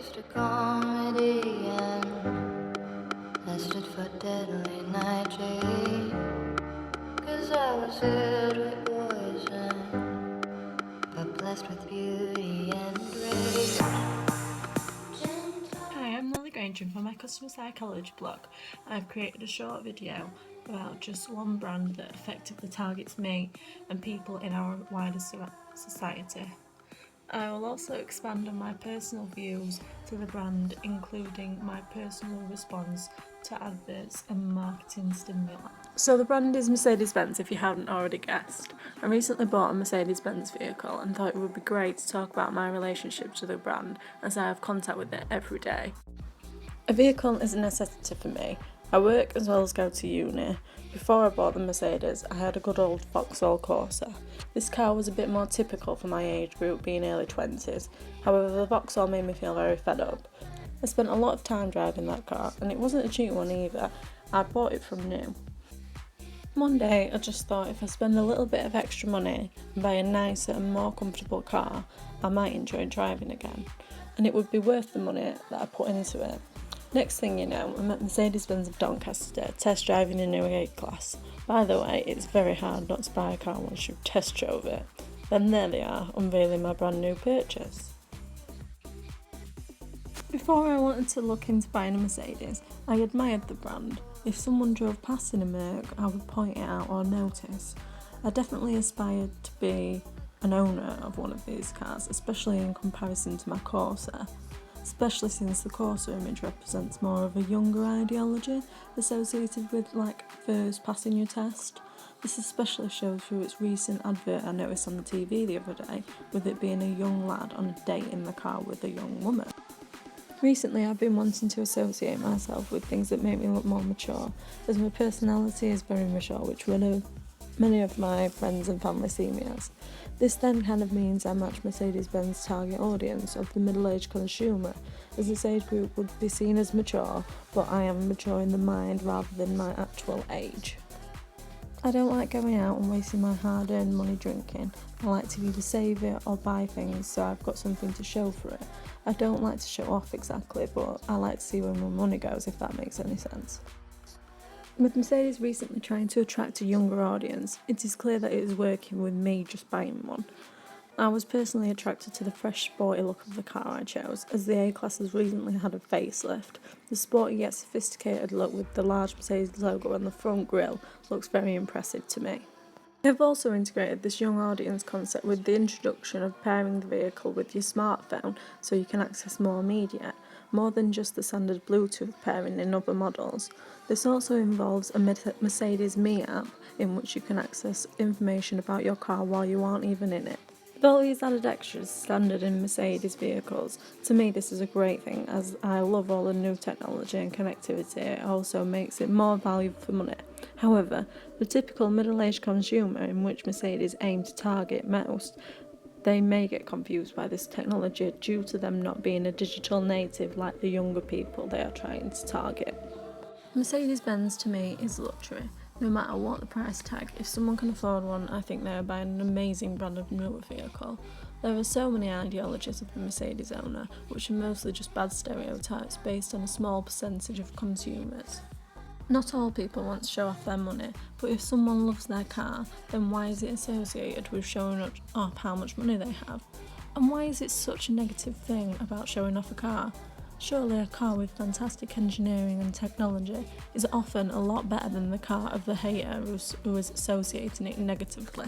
just a comedian. Lasted for deadly night, 'cause I was filled with poison, but blessed with beauty and grace. Hi, I'm Lily Granger from my customer psychology blog. I've created a short video about just one brand that effectively targets me and people in our wider society. I will also expand on my personal views to the brand, including my personal response to adverts and marketing stimuli. So the brand is Mercedes-Benz, if you hadn't already guessed. I recently bought a Mercedes-Benz vehicle and thought it would be great to talk about my relationship to the brand, as I have contact with it every day. A vehicle is a necessity for me. I work as well as go to uni. Before I bought the Mercedes, I had a good old Vauxhall Corsa. This car was a bit more typical for my age group, being early 20s. However, the Vauxhall made me feel very fed up. I spent a lot of time driving that car, and it wasn't a cheap one either. I bought it from new. One day, I just thought if I spend a little bit of extra money and buy a nicer and more comfortable car, I might enjoy driving again, and it would be worth the money that I put into it. Next thing you know, I'm at Mercedes-Benz of Doncaster, test driving a new A-Class. By the way, it's very hard not to buy a car once you've test drove it. Then there they are, unveiling my brand new purchase. Before I wanted to look into buying a Mercedes, I admired the brand. If someone drove past in a Merc, I would point it out or notice. I definitely aspired to be an owner of one of these cars, especially in comparison to my Corsa. Especially since the Corsa image represents more of a younger ideology associated with first passing your test. This especially shows through its recent advert I noticed on the TV the other day, with it being a young lad on a date in the car with a young woman. Recently I've been wanting to associate myself with things that make me look more mature, as my personality is very mature, which many of my friends and family see me as. This then kind of means I match Mercedes-Benz target audience of the middle-aged consumer, as this age group would be seen as mature, but I am mature in the mind rather than my actual age. I don't like going out and wasting my hard-earned money drinking. I like to either save it or buy things so I've got something to show for it. I don't like to show off exactly, but I like to see where my money goes, if that makes any sense. With Mercedes recently trying to attract a younger audience, it is clear that it is working with me just buying one. I was personally attracted to the fresh, sporty look of the car I chose, as the A-Class has recently had a facelift. The sporty yet sophisticated look with the large Mercedes logo on the front grille looks very impressive to me. They have also integrated this young audience concept with the introduction of pairing the vehicle with your smartphone so you can access more media, more than just the standard Bluetooth pairing in other models. This also involves a Mercedes Me app in which you can access information about your car while you aren't even in it. With all these added extras standard in Mercedes vehicles, to me this is a great thing, as I love all the new technology and connectivity. It also makes it more value for money. However, the typical middle-aged consumer, in which Mercedes aim to target most, they may get confused by this technology due to them not being a digital native like the younger people they are trying to target. Mercedes-Benz to me is luxury. No matter what the price tag, if someone can afford one, I think they are buying an amazing brand of newer vehicle. There are so many ideologies of the Mercedes owner, which are mostly just bad stereotypes based on a small percentage of consumers. Not all people want to show off their money, but if someone loves their car, then why is it associated with showing off how much money they have? And why is it such a negative thing about showing off a car? Surely a car with fantastic engineering and technology is often a lot better than the car of the hater who is associating it negatively.